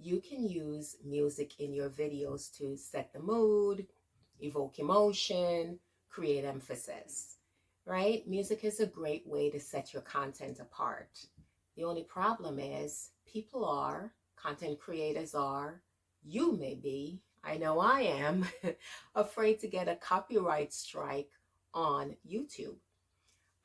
you can use music in your videos to set the mood, evoke emotion, create emphasis, right? Music is a great way to set your content apart. The only problem is people are, content creators are, you may be, I know I am, afraid to get a copyright strike on YouTube.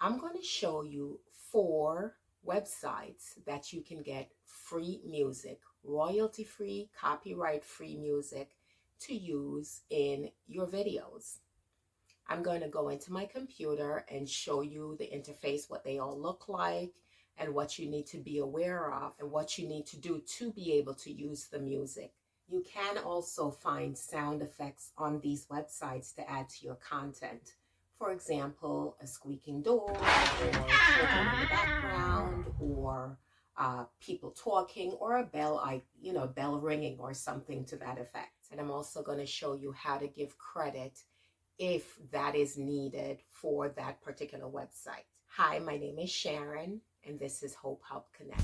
I'm going to show you 4 websites that you can get free music, royalty free, copyright free music to use in your videos. I'm going to go into my computer and show you the interface, what they all look like, and what you need to be aware of, and what you need to do to be able to use the music. You can also find sound effects on these websites to add to your content. For example, a squeaking door, or children in the background, or people talking, or a bell, bell ringing, or something to that effect. And I'm also going to show you how to give credit if that is needed for that particular website. Hi, my name is Sharon, and this is Hope Hub Connect.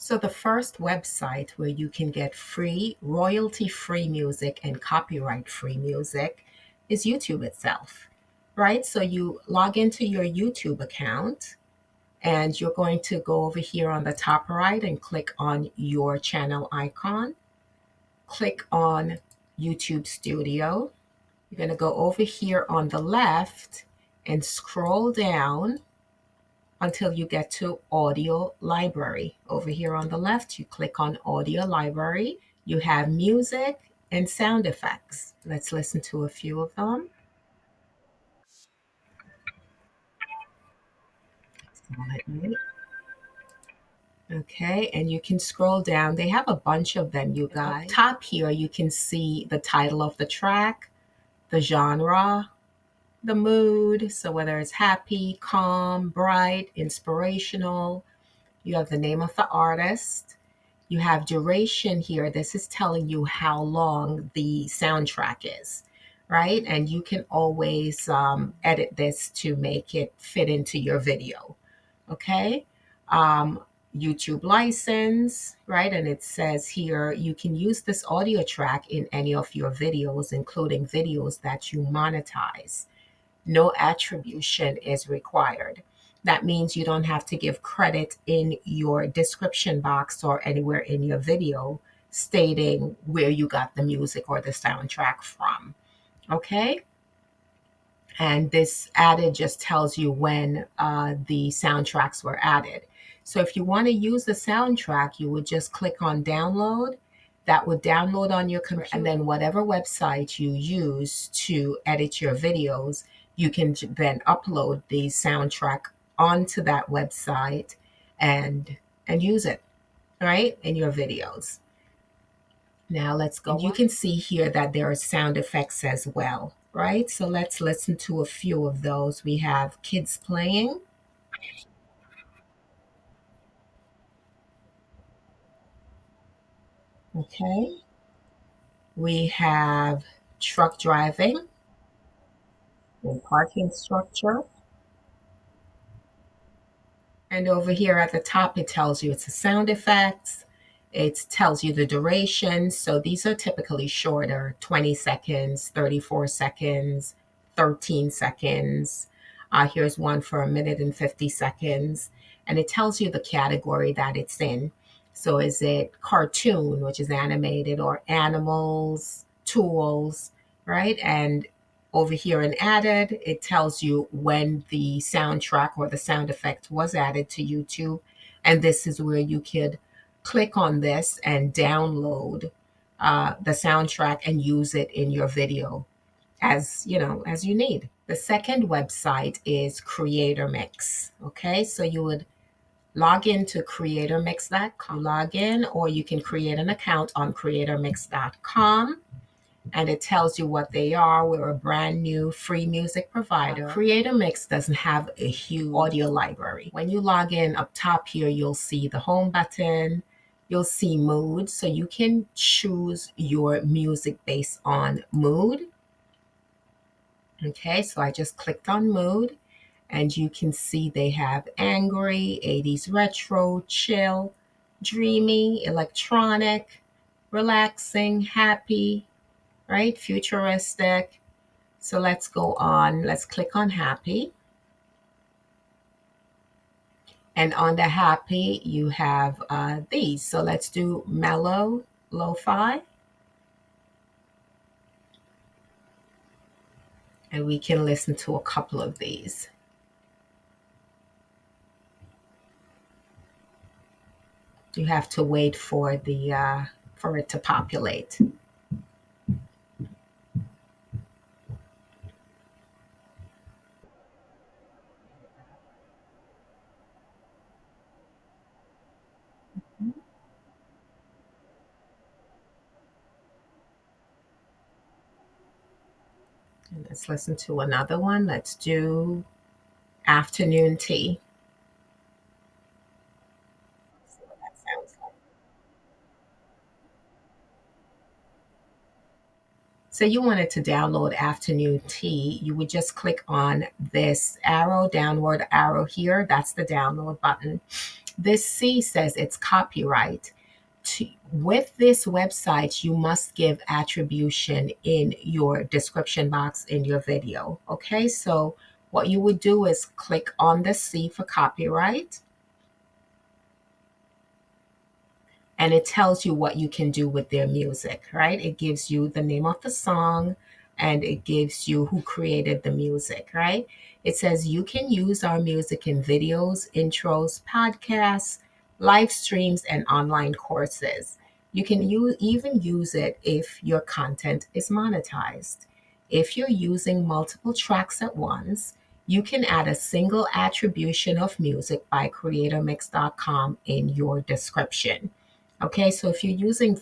So the first website where you can get free, royalty-free music and copyright-free music is YouTube itself, right? So you log into your YouTube account, and you're going to go over here on the top right and click on your channel icon. Click on YouTube Studio. You're going to go over here on the left and scroll down until you get to Audio Library. Over here on the left, you click on Audio Library. You have music and sound effects. Let's listen to a few of them. Okay, and you can scroll down. They have a bunch of them, you guys. Up top here, you can see the title of the track, the genre, the mood, so whether it's happy, calm, bright, inspirational. You have the name of the artist. You have duration here. This is telling you how long the soundtrack is, right? And you can always edit this to make it fit into your video, okay? YouTube license, right? And it says here, you can use this audio track in any of your videos, including videos that you monetize. No attribution is required. That means you don't have to give credit in your description box or anywhere in your video stating where you got the music or the soundtrack from. Okay? And this added just tells you when the soundtracks were added. So if you want to use the soundtrack, you would just click on download. That would download on your computer, and then whatever website you use to edit your videos, you can then upload the soundtrack onto that website and use it, right, in your videos. Now let's go. And you can see here that there are sound effects as well, right? So let's listen to a few of those. We have kids playing. Okay. We have truck driving and parking structure. And over here at the top, it tells you it's a sound effects. It tells you the duration. So these are typically shorter, 20 seconds, 34 seconds, 13 seconds. Here's one for 1 minute and 50 seconds. And it tells you the category that it's in. So is it cartoon, which is animated, or animals, tools, right? And over here in added, it tells you when the soundtrack or the sound effect was added to YouTube. And this is where you could click on this and download the soundtrack and use it in your video as you need. The second website is Creator Mix. Okay, so you would log into creatormix.com, log in, or you can create an account on creatormix.com. And it tells you what they are. We're a brand new free music provider. Creator Mix doesn't have a huge audio library. When you log in up top here, you'll see the home button. You'll see mood. So you can choose your music based on mood. Okay, so I just clicked on mood. And you can see they have angry, 80s retro, chill, dreamy, electronic, relaxing, happy, right? Futuristic. So let's go on. Let's click on happy. And on the happy, you have these. So let's do mellow, lo-fi. And we can listen to a couple of these. You have to wait for it to populate. And let's listen to another one. Let's do afternoon tea. See what that sounds like. So you wanted to download afternoon tea, you would just click on this arrow, downward arrow here. That's the download button. This C says it's copyright. With this website, you must give attribution in your description box in your video. Okay, so what you would do is click on the C for copyright, and it tells you what you can do with their music, right? It gives you the name of the song and it gives you who created the music, right? It says you can use our music in videos, intros, podcasts, live streams, and online courses. You can even use it if your content is monetized. If you're using multiple tracks at once, you can add a single attribution of music by creatormix.com in your description. Okay, so if you're using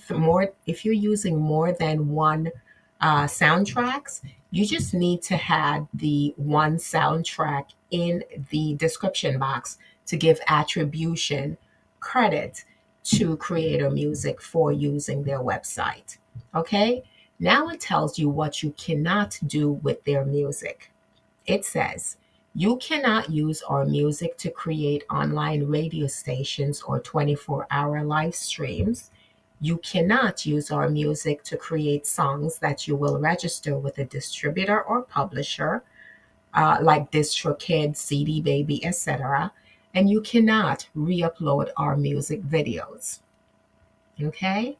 more than one soundtracks, you just need to add the one soundtrack in the description box to give attribution credit to Creator Music for using their website. Okay, now it tells you what you cannot do with their music. It says, you cannot use our music to create online radio stations or 24-hour live streams. You cannot use our music to create songs that you will register with a distributor or publisher, like DistroKid, CD Baby, etc. And you cannot re upload our music videos. Okay?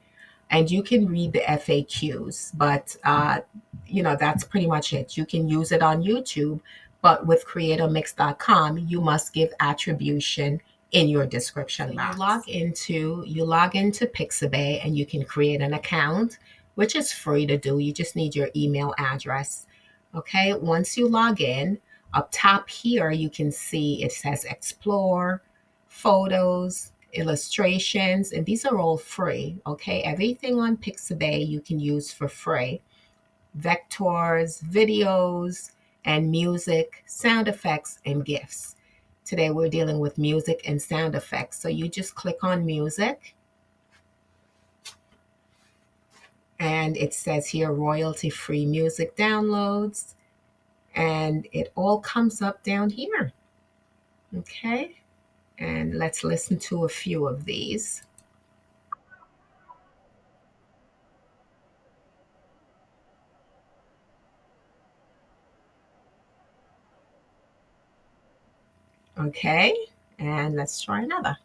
And you can read the FAQs, but that's pretty much it. You can use it on YouTube, but with creatormix.com, you must give attribution in your description box. You log into Pixabay and you can create an account, which is free to do. You just need your email address. Okay, once you log in, up top here you can see it says explore, photos, illustrations, and these are all free. Okay, everything on Pixabay you can use for free. Vectors, videos, and music, sound effects, and GIFs. Today we're dealing with music and sound effects. So you just click on music, and it says here royalty free music downloads, and it all comes up down here. Okay, and let's listen to a few of these. Okay, and let's try another.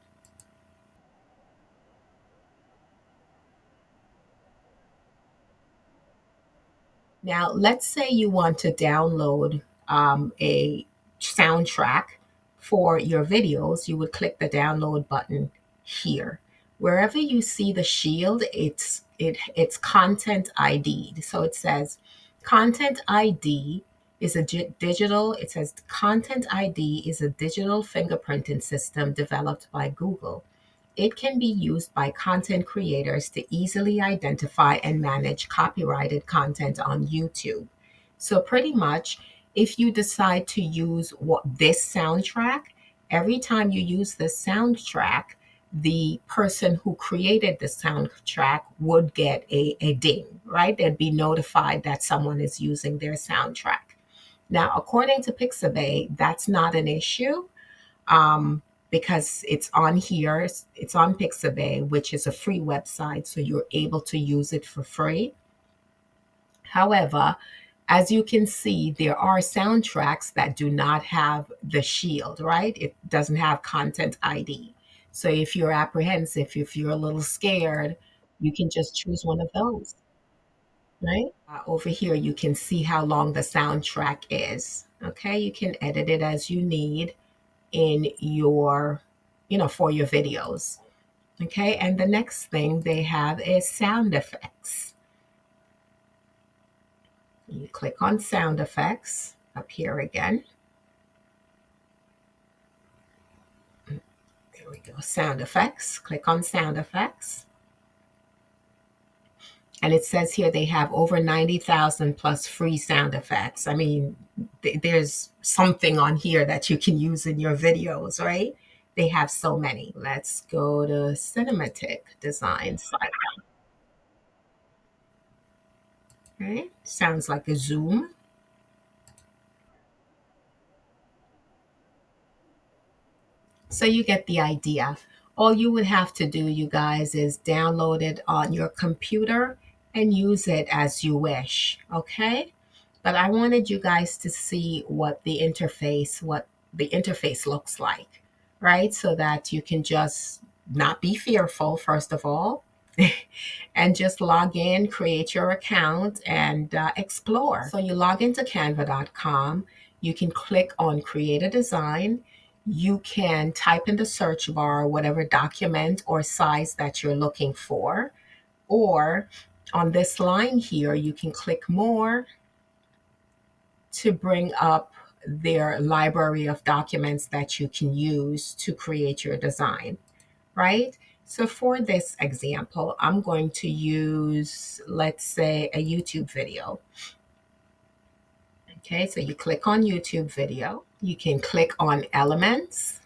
Now, let's say you want to download a soundtrack for your videos. You would click the download button here. Wherever you see the shield, it's content ID. So it says content ID is a digital. It says content ID is a digital fingerprinting system developed by Google. It can be used by content creators to easily identify and manage copyrighted content on YouTube. So, pretty much, if you decide to use this soundtrack, every time you use this soundtrack, the person who created the soundtrack would get a ding, right? They'd be notified that someone is using their soundtrack. Now, according to Pixabay, that's not an issue, um, because it's on here. It's on Pixabay, which is a free website, so you're able to use it for free. However, as you can see, there are soundtracks that do not have the shield, right? It doesn't have content ID. So if you're apprehensive, if you're a little scared, you can just choose one of those, right? Over here, you can see how long the soundtrack is. Okay, you can edit it as you need in your, for your videos. Okay, and the next thing they have is sound effects. You click on sound effects up here again. There we go, sound effects. Click on sound effects. And it says here they have over 90,000 plus free sound effects. I mean, there's something on here that you can use in your videos, right? They have so many. Let's go to cinematic design side. Okay, sounds like a Zoom. So you get the idea. All you would have to do, you guys, is download it on your computer and use it as you wish. Okay? But I wanted you guys to see what the interface looks like, right? So that you can just not be fearful, first of all, and just log in, create your account, and explore. So you log into canva.com. You can click on create a design. You can type in the search bar whatever document or size that you're looking for. Or on this line here, you can click more to bring up their library of documents that you can use to create your design, right? So for this example, I'm going to use, let's say, a YouTube video. Okay, so you click on YouTube video. You can click on elements.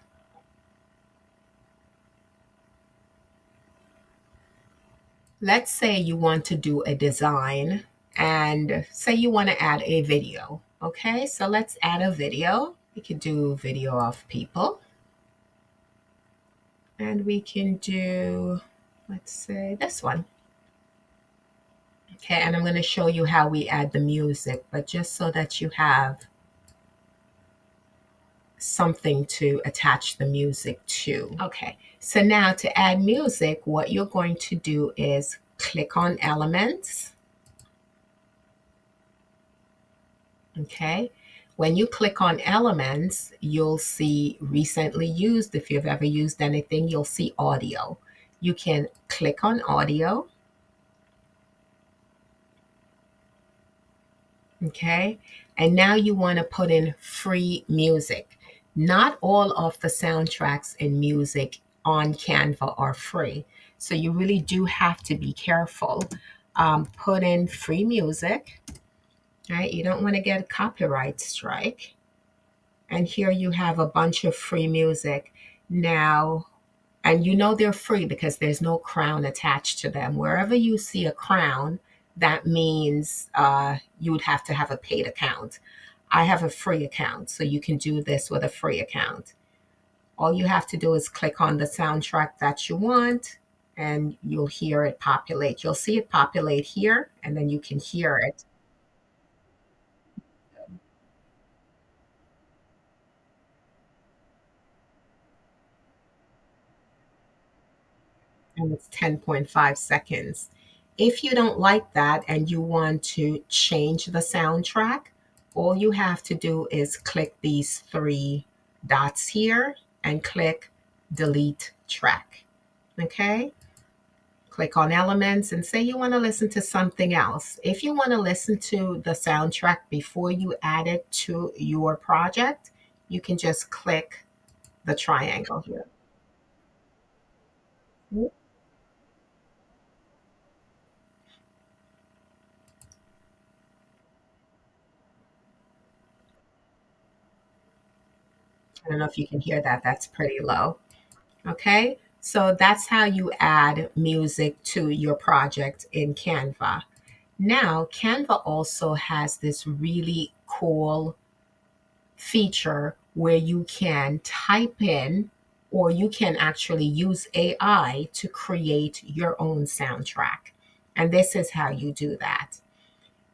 Let's say you want to do a design and say you want to add a video. Okay, so let's add a video. We could do video of people. And we can do, let's say, this one. Okay, and I'm going to show you how we add the music, but just so that you have something to attach the music to. Okay, so now to add music, what you're going to do is click on elements. Okay, when you click on elements, you'll see recently used. If you've ever used anything, you'll see audio. You can click on audio. Okay, and now you want to put in free music. Not all of the soundtracks and music on Canva are free, so you really do have to be careful. Put in free music, right? You don't want to get a copyright strike. And here you have a bunch of free music. Now, and you know they're free because there's no crown attached to them. Wherever you see a crown, that means you would have to have a paid account. I have a free account, so you can do this with a free account. All you have to do is click on the soundtrack that you want, and you'll hear it populate. You'll see it populate here, and then you can hear it. And it's 10.5 seconds. If you don't like that and you want to change the soundtrack, all you have to do is click these three dots here and click delete track. Okay? Click on elements and say you want to listen to something else. If you want to listen to the soundtrack before you add it to your project, you can just click the triangle here. I don't know if you can hear that. That's pretty low. Okay. So that's how you add music to your project in Canva. Now, Canva also has this really cool feature where you can type in, or you can actually use AI to create your own soundtrack. And this is how you do that.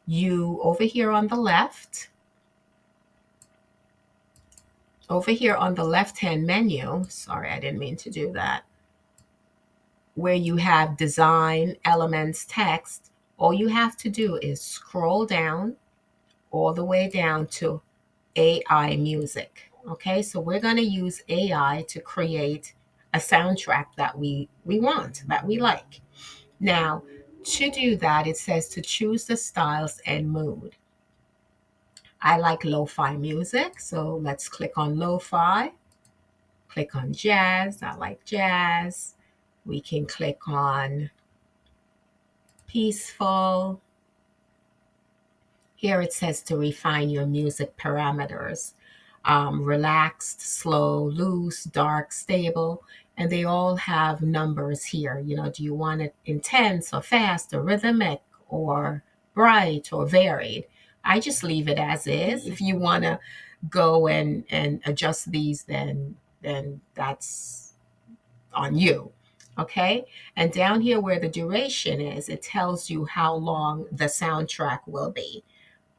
You, over here on the left hand menu, sorry, I didn't mean to do that, where you have design, elements, text, all you have to do is scroll down all the way down to AI music. Okay, so we're going to use AI to create a soundtrack that we want, that we like. Now, to do that, it says to choose the styles and mood. I like lo-fi music, so let's click on lo-fi. Click on jazz. I like jazz. We can click on peaceful. Here it says to refine your music parameters. Relaxed, slow, loose, dark, stable, and they all have numbers here. You know, do you want it intense or fast or rhythmic or bright or varied? I just leave it as is. If you want to go and adjust these, then that's on you. Okay. And down here where the duration is, it tells you how long the soundtrack will be.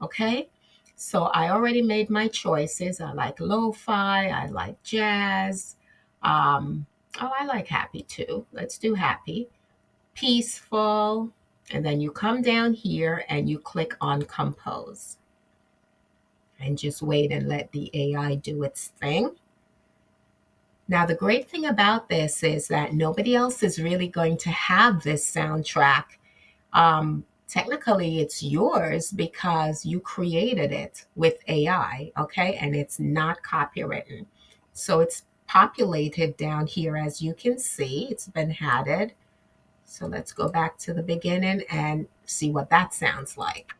Okay. So I already made my choices. I like lo-fi. I like jazz. I like happy too. Let's do happy. Peaceful. And then you come down here and you click on compose. And just wait and let the AI do its thing. Now, the great thing about this is that nobody else is really going to have this soundtrack. Technically, it's yours because you created it with AI, okay? And it's not copywritten. So it's populated down here, as you can see. It's been added. So let's go back to the beginning and see what that sounds like.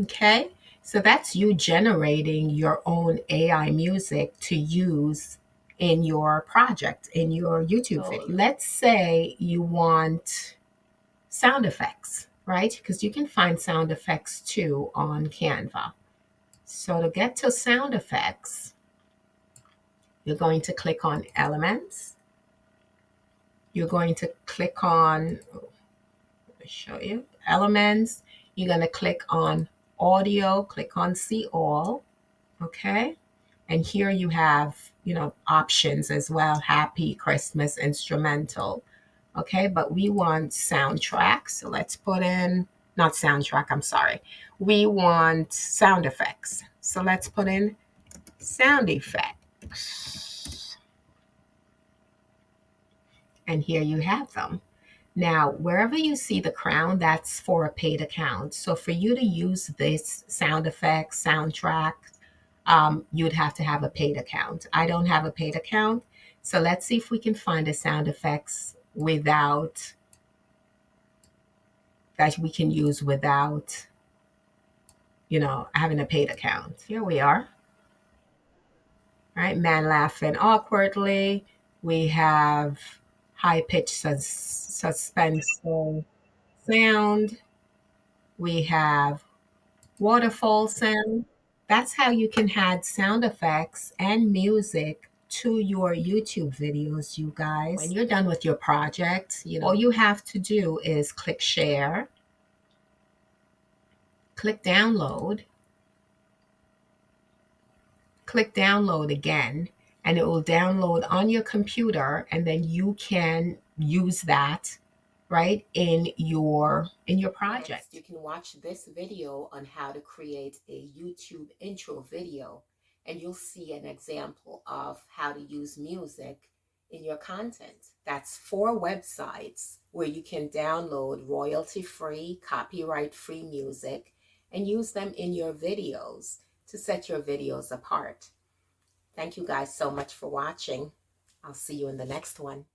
Okay, so that's you generating your own AI music to use in your project, in your YouTube video. Let's say you want sound effects, right? Because you can find sound effects too on Canva. So to get to sound effects, you're going to click on elements. You're going to click on, let me show you, elements. You're going to click on audio, click on see all. Okay. And here you have, options as well. Happy Christmas instrumental. Okay. But we want soundtrack. So let's put in, not soundtrack, I'm sorry. We want sound effects. So let's put in sound effects. And here you have them. Now, wherever you see the crown, that's for a paid account. So for you to use this sound effects, soundtrack, you'd have to have a paid account. I don't have a paid account. So let's see if we can find a sound effects without that we can use without, having a paid account. Here we are. Right? Man laughing awkwardly. We have high pitched suspenseful sound. We have waterfall sound. That's how you can add sound effects and music to your YouTube videos, you guys. When you're done with your project, all you have to do is click share, click download again, and it will download on your computer, and then you can use that right in your project. Next, you can watch this video on how to create a YouTube intro video, and you'll see an example of how to use music in your content. That's 4 websites where you can download royalty-free, copyright-free music and use them in your videos to set your videos apart. Thank you guys so much for watching. I'll see you in the next one.